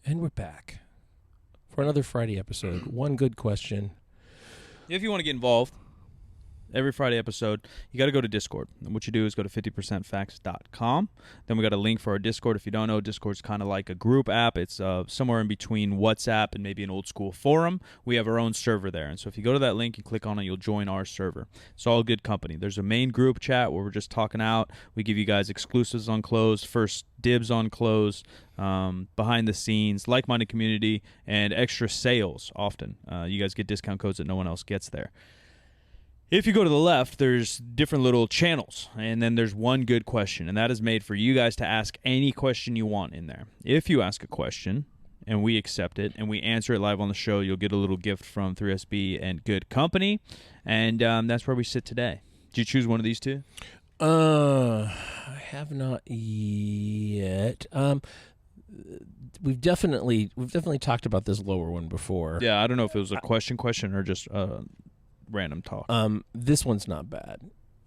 And we're back for another Friday episode. One good question. If you want to get involved, every Friday episode, you got to go to Discord. And what you do is go to 50percentfacts.com. Then we got a link for our Discord. If you don't know, Discord's kind of like a group app. It's somewhere in between WhatsApp and maybe an old school forum. We have our own server there. And so if you go to that link and click on it, you'll join our server. It's all good company. There's a main group chat where we're just talking out. We give you guys exclusives on clothes, first dibs on clothes, behind the scenes, like-minded community, and extra sales often. You guys get discount codes that no one else gets there. If you go to the left, there's different little channels, and then there's one good question, and that is made for you guys to ask any question you want in there. If you ask a question, and we accept it, and we answer it live on the show, you'll get a little gift from 3SB and Good Company, and that's where we sit today. Did you choose one of these two? I have not yet. We've definitely talked about this lower one before. Yeah, I don't know if it was a question or just random talk. This one's not bad.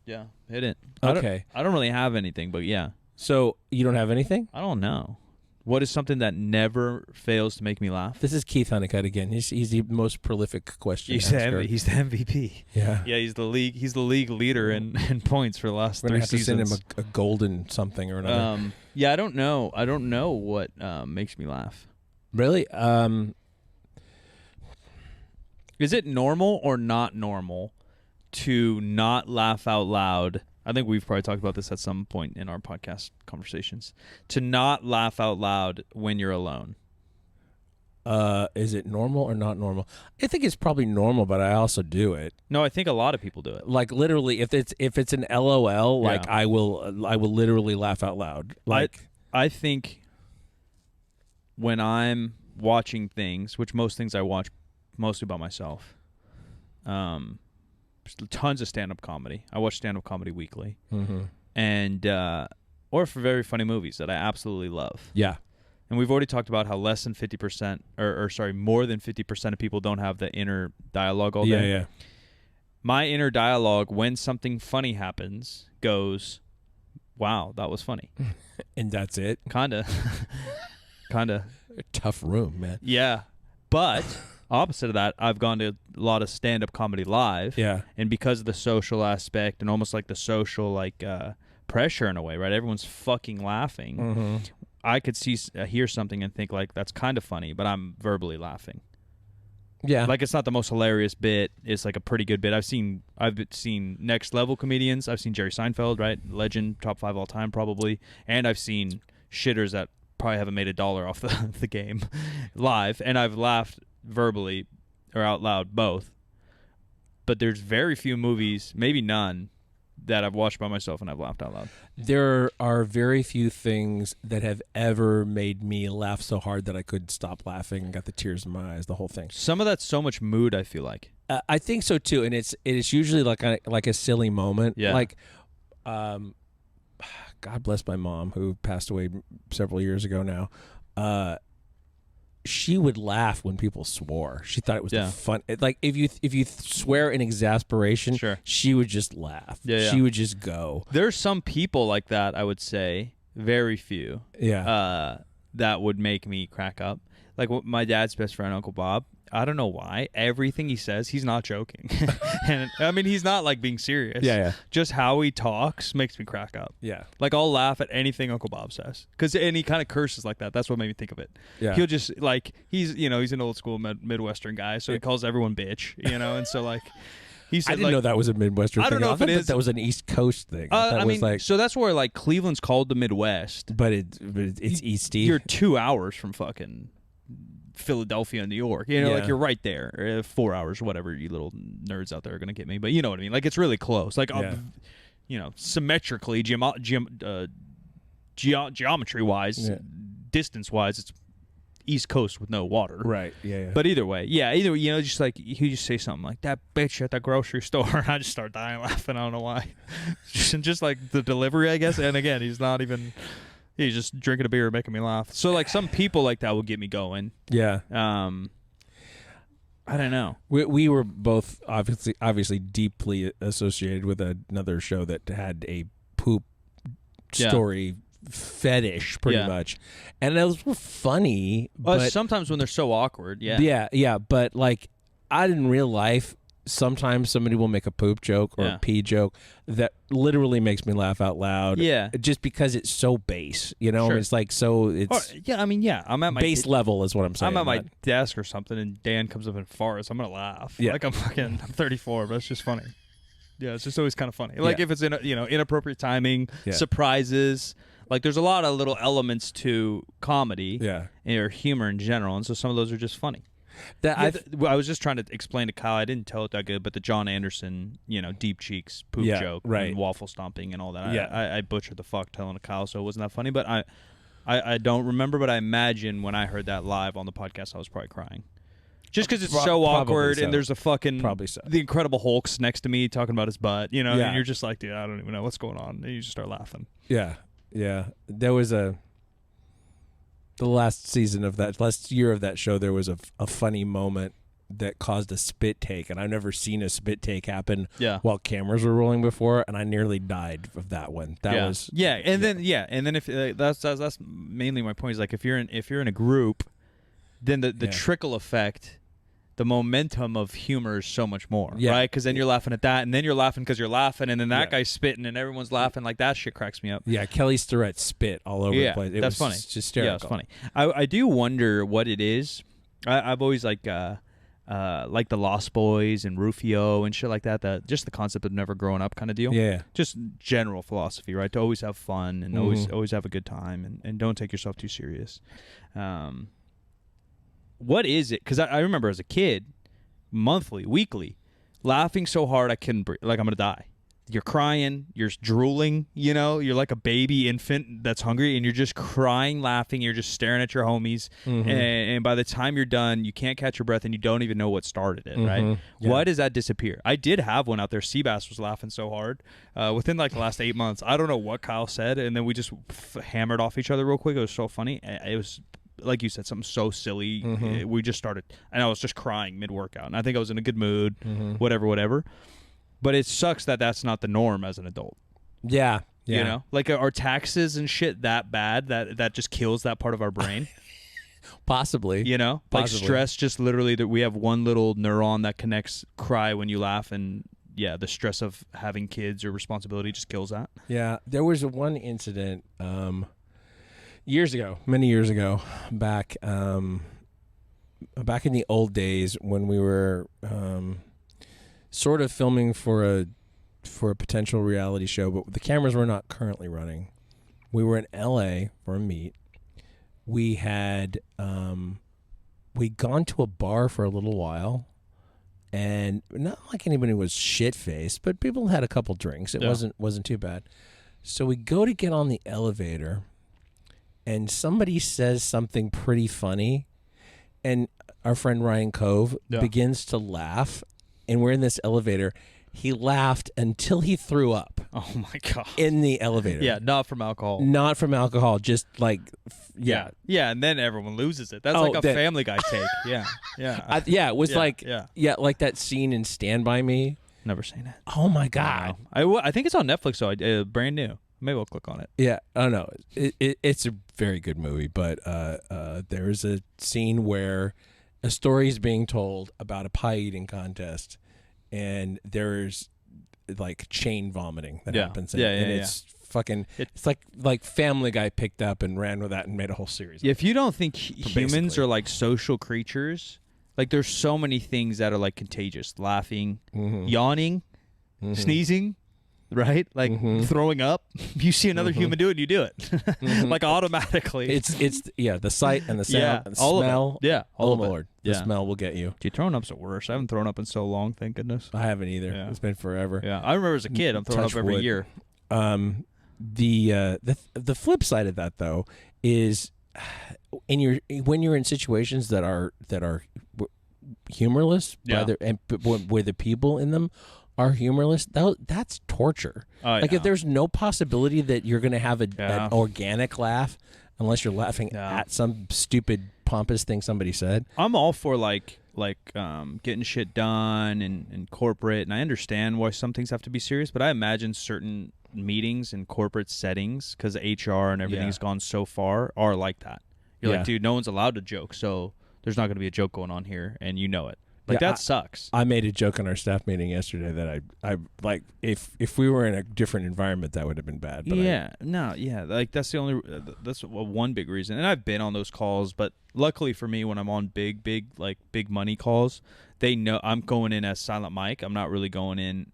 Yeah, hit it. Okay. I don't really have anything, but yeah. So you don't have anything? I don't know. What is something that never fails to make me laugh? This is Keith Honeycutt again. He's the most prolific question asker. He's the MVP. Yeah. Yeah, he's the league leader in points for the last 3 seasons. We're gonna have to send him a golden something or another. Yeah, I don't know. I don't know what makes me laugh. Really? Is it normal or not normal to not laugh out loud? I think we've probably talked about this at some point in our podcast conversations. To not laugh out loud when you're alone. Is it normal or not normal? I think it's probably normal, but I also do it. No, I think a lot of people do it. Like literally, if it's an LOL, Yeah. like I will literally laugh out loud. Like I think when I'm watching things, which most things I watch mostly by myself, tons of stand-up comedy. I watch stand-up comedy weekly, and or for very funny movies that I absolutely love. Yeah. And we've already talked about how less than 50%, more than 50% of people don't have the inner dialogue all day. Yeah. My inner dialogue, when something funny happens, goes, "Wow, that was funny," And that's it. kinda. Tough room, man. Yeah, but opposite of that, I've gone to a lot of stand-up comedy live. Yeah. And because of the social aspect and almost like the social pressure in a way, right? Everyone's fucking laughing. I could hear something and think like that's kind of funny, but I'm verbally laughing. Yeah. Like it's not the most hilarious bit. It's like a pretty good bit. I've seen next level comedians. I've seen Jerry Seinfeld, right? Legend, top 5 all time probably. And I've seen shitters that probably haven't made $1 off the game live, and I've laughed verbally or out loud both. But there's very few movies, maybe none, that I've watched by myself and I've laughed out loud. There are very few things that have ever made me laugh so hard that I couldn't stop laughing and got the tears in my eyes, the whole thing. Some of that's so much mood, I feel like. I think so too, and it is usually like a silly moment. Yeah. Like, God bless my mom who passed away several years ago now. She would laugh when people swore. She thought it was the fun. Like if you swear in exasperation, Sure. she would just laugh. Yeah. She would just go. There's some people like that, I would say, very few. Yeah. That would make me crack up. Like my dad's best friend, Uncle Bob. I don't know why. Everything he says, he's not joking. And I mean, he's not like being serious. Yeah. Just how he talks makes me crack up. Yeah. Like I'll laugh at anything Uncle Bob says, and he kind of curses like that. That's what made me think of it. Yeah. He'll just like he's an old school Midwestern guy, so he calls everyone bitch, and so like he said, I didn't know that was a Midwestern thing. I don't know if it is. That was an East Coast thing. I mean, so that's where like Cleveland's called the Midwest, but it's Easty. You're 2 hours from fucking Philadelphia, New York. Like you're right there. 4 hours, whatever. You little nerds out there are gonna get me, but you know what I mean. Like it's really close. Like symmetrically, geometry wise, distance wise, it's East Coast with no water. Right. Yeah. But either way, just like he just say something like that bitch at the grocery store, and I just start dying laughing. I don't know why. just like the delivery, I guess. And again, he's just drinking a beer and making me laugh. So like some people like that will get me going. Yeah. I don't know. We were both obviously deeply associated with another show that had a poop story fetish pretty much, and those were funny. But sometimes when they're so awkward, yeah. But like, out in real life, sometimes somebody will make a poop joke or a pee joke that literally makes me laugh out loud. Yeah, just because it's so base, you know. Sure. It's like so. It's I'm at my base level is what I'm saying. I'm at my desk or something, and Dan comes up and farts. I'm gonna laugh. Yeah, like I'm 34, but it's just funny. Yeah, it's just always kind of funny. Like if it's in inappropriate timing, surprises. Like there's a lot of little elements to comedy, or humor in general, and so some of those are just funny. I was just trying to explain to Kyle. I didn't tell it that good, but the John Anderson, deep cheeks poop joke, and waffle stomping and all that. I butchered the fuck telling to Kyle, so it wasn't that funny. But I don't remember, but I imagine when I heard that live on the podcast, I was probably crying. Just because it's so awkward, and there's a fucking the Incredible Hulk's next to me talking about his butt, and you're just like, dude, I don't even know what's going on. And you just start laughing. Yeah. There was the last year of that show, there was a funny moment that caused a spit take, and I've never seen a spit take happen while cameras were rolling before, and I nearly died of that one. That was and then if that's mainly my point is like if you're in a group, then the trickle effect. The momentum of humor is so much more, right? Because then you're laughing at that, and then you're laughing because you're laughing, and then that guy's spitting, and everyone's laughing. Like, that shit cracks me up. Yeah, Kelly Starrett spit all over the place. That's funny. Just hysterical. Yeah, it's funny. I do wonder what it is. I've always like the Lost Boys and Rufio and shit like that. Just the concept of never growing up kind of deal. Yeah. Just general philosophy, right? To always have fun and always have a good time and don't take yourself too serious. What is it? Because I remember as a kid, monthly, weekly, laughing so hard I couldn't breathe. Like I'm going to die. You're crying. You're drooling. You're like a baby infant that's hungry, and you're just crying, laughing. You're just staring at your homies. And by the time you're done, you can't catch your breath, and you don't even know what started it, right? Yeah. Why does that disappear? I did have one out there. Seabass was laughing so hard within like the last 8 months. I don't know what Kyle said, and then we just hammered off each other real quick. It was so funny. It was... Like you said, something so silly. We just started, and I was just crying mid-workout. And I think I was in a good mood, whatever. But it sucks that that's not the norm as an adult. Yeah. Like are taxes and shit that bad that just kills that part of our brain? Possibly. Like stress, just literally that we have one little neuron that connects cry when you laugh, and the stress of having kids or responsibility just kills that. Yeah, there was one incident. Many years ago, back in the old days when we were sort of filming for a potential reality show, but the cameras were not currently running. We were in LA for a meet. We had we'd gone to a bar for a little while, and not like anybody was shit-faced, but people had a couple drinks. It wasn't too bad. So we go to get on the elevator, and somebody says something pretty funny, and our friend Ryan Cove begins to laugh, and we're in this elevator. He laughed until he threw up. Oh, my God. In the elevator. Yeah, not from alcohol. Not from alcohol, just like, Yeah, and then everyone loses it. That's like a Family Guy take. Yeah. It was like that scene in Stand By Me. Never seen it. Oh, my God. I think it's on Netflix, so brand new. Maybe we'll click on it. Yeah. Oh, no. It's a very good movie, but there is a scene where a story is being told about a pie eating contest, and there's like chain vomiting that happens. It's fucking. It's like Family Guy picked up and ran with that and made a whole series. If you don't think humans are like social creatures, like there's so many things that are like contagious: laughing, yawning, sneezing. Right? Like throwing up. You see another human do it, and you do it. Like automatically. It's the sight and the sound and the smell. All of it. The smell will get you. Dude, throwing up's the worst. I haven't thrown up in so long, thank goodness. I haven't either. Yeah. It's been forever. Yeah. I remember as a kid, I'm throwing up every year. The flip side of that though is when you're in situations that are humorless where the people in them are humorless, that's torture. If there's no possibility that you're going to have an organic laugh unless you're laughing at some stupid pompous thing somebody said. I'm all for like getting shit done and corporate, and I understand why some things have to be serious, but I imagine certain meetings in corporate settings, because HR and everything's gone so far, are like that. You're like, dude, no one's allowed to joke, so there's not going to be a joke going on here, and you know it. Like, that sucks. I made a joke on our staff meeting yesterday that I like, if we were in a different environment, that would have been bad. But like, that's one big reason. And I've been on those calls, but luckily for me, when I'm on big money calls, they know I'm going in as silent mic. I'm not really going in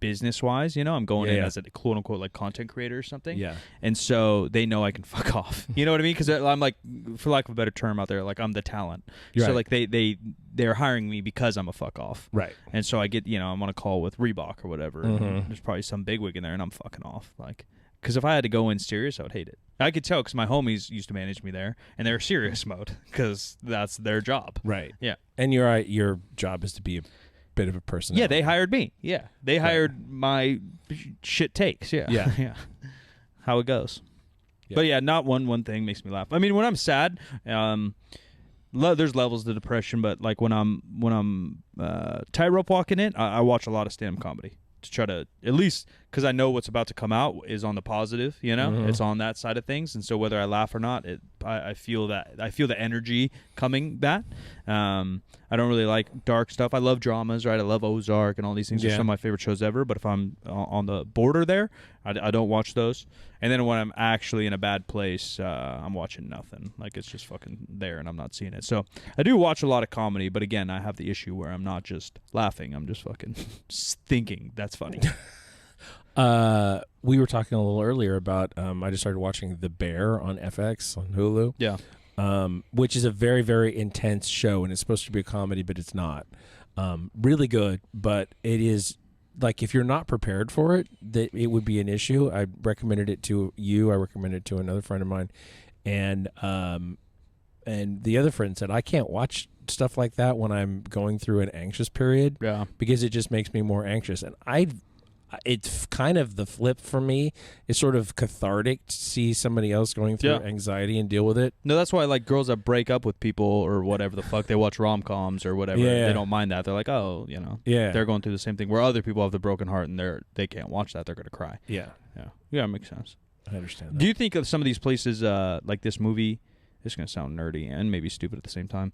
business wise, I'm going in as a quote unquote like content creator or something. Yeah. And so they know I can fuck off. You know what I mean? Because I'm like, for lack of a better term out there, like, I'm the talent. Right. So like they're hiring me because I'm a fuck off. Right. And so I get, I'm on a call with Reebok or whatever. And there's probably some bigwig in there, and I'm fucking off. Like, because if I had to go in serious, I would hate it. I could tell because my homies used to manage me there, and they're serious mode because that's their job. Right. Yeah. And you're right. Your job is to be a bit of a person. Yeah, they hired me. Yeah, they hired my shit takes. Yeah, yeah. How it goes. Yeah. But yeah, not one thing makes me laugh. I mean, when I'm sad, there's levels to depression. But like when I'm tightrope walking it, I watch a lot of stand-up comedy to try to, at least because I know what's about to come out is on the positive. It's on that side of things, and so whether I laugh or not, I feel the energy coming back. I don't really like dark stuff. I love dramas, right? I love Ozark and all these things. They're some of my favorite shows ever. But if I'm on the border there, I don't watch those. And then when I'm actually in a bad place, I'm watching nothing. Like, it's just fucking there, and I'm not seeing it. So I do watch a lot of comedy, but again, I have the issue where I'm not just laughing. I'm just fucking thinking that's funny. We were talking a little earlier about I just started watching The Bear on FX on Hulu. Yeah. Which is a very, very intense show, and it's supposed to be a comedy, but it's not. Really good, but it is, like, if you're not prepared for it, that it would be an issue. I recommended it to you. I recommended it to another friend of mine, and the other friend said, I can't watch stuff like that when I'm going through an anxious period. Yeah. Because it just makes me more anxious, and it's kind of the flip for me. It's sort of cathartic to see somebody else going through anxiety and deal with it. No, that's why, like, girls that break up with people or whatever the fuck, they watch rom-coms or whatever. Yeah. They don't mind that. They're like, oh, they're going through the same thing. Where other people have the broken heart and they can't watch that. They're going to cry. Yeah. Yeah, it makes sense. I understand that. Do you think of some of these places, like this movie, this is going to sound nerdy and maybe stupid at the same time,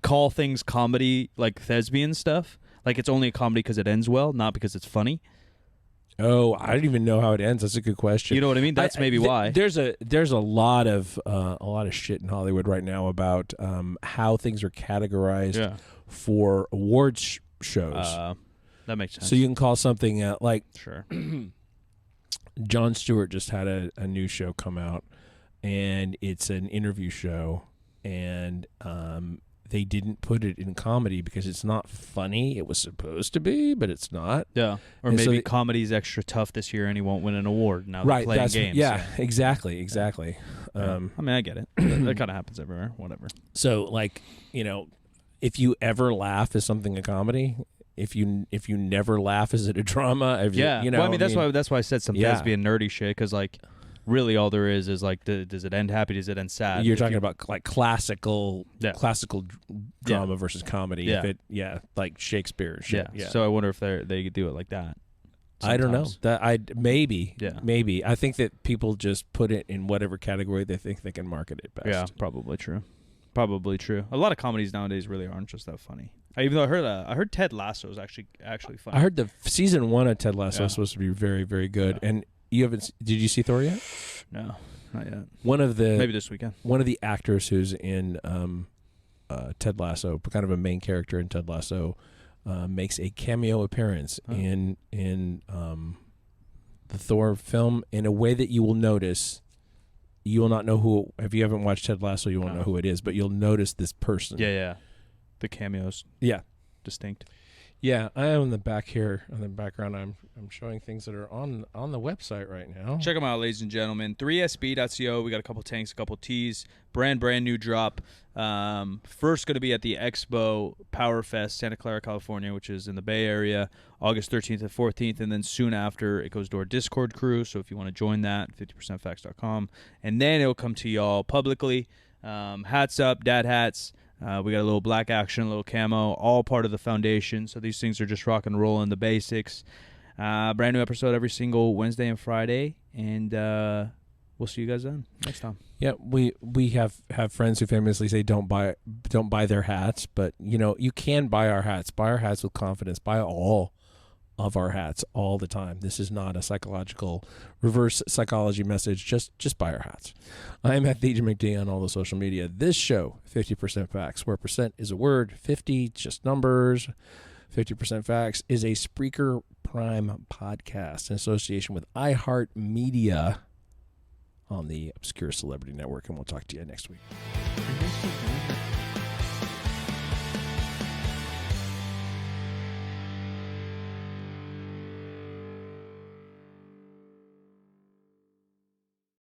call things comedy, like thespian stuff? Like, it's only a comedy because it ends well, not because it's funny? Oh, I don't even know how it ends. That's a good question. You know what I mean? That's maybe why. There's a lot of shit in Hollywood right now about how things are categorized for awards shows. That makes sense. So you can call something like sure. Jon Stewart just had a new show come out, and it's an interview show, and they didn't put it in comedy because it's not funny. It was supposed to be, but it's not. Yeah. Or and maybe so comedy's extra tough this year and he won't win an award. Now they're playing games. Yeah, so. Exactly. I mean, I get it. That kind of happens everywhere. Whatever. So, like, if you ever laugh, is something a comedy? If you never laugh, is it a drama? Well, I mean, that's why I said some thespian nerdy shit, because, like, really all there is like, does it end happy? Does it end sad? You're talking about like classical drama versus comedy. Yeah. If it, like Shakespeare shit. Yeah. So I wonder if they do it like that. Sometimes. I don't know. Maybe. I think that people just put it in whatever category they think they can market it best. Yeah, probably true. A lot of comedies nowadays really aren't just that funny. I heard Ted Lasso is actually funny. I heard the season 1 of Ted Lasso is supposed to be very, very good. Yeah. And did you see Thor yet? No, not yet. Maybe this weekend. One of the actors who's in Ted Lasso, kind of a main character in Ted Lasso, makes a cameo appearance in the Thor film in a way that you will notice. You will not know who. If you haven't watched Ted Lasso, you won't know who it is, but you'll notice this person. Yeah. The cameos. Yeah. Distinct. Yeah, I am in the back here. In the background, I'm showing things that are on the website right now. Check them out, ladies and gentlemen. 3sb.co. We got a couple tanks, a couple tees. Brand new drop. First going to be at the Expo Power Fest, Santa Clara, California, which is in the Bay Area, August 13th and 14th. And then soon after, it goes to our Discord crew. So if you want to join that, 50percentfacts.com. And then it'll come to y'all publicly. Hats up, dad hats. We got a little black action, a little camo, all part of the foundation. So these things are just rock and roll in the basics. Brand new episode every single Wednesday and Friday, and we'll see you guys then next time. Yeah, we have friends who famously say don't buy their hats, but you can buy our hats. Buy our hats with confidence. Buy all of our hats all the time. This is not a psychological reverse psychology message. Just buy our hats. I'm at Jim McDonald on all the social media. This show, 50% Facts, where percent is a word, 50 just numbers. 50% Facts is a Spreaker Prime podcast in association with iHeartMedia on the Obscure Celebrity Network, and we'll talk to you next week.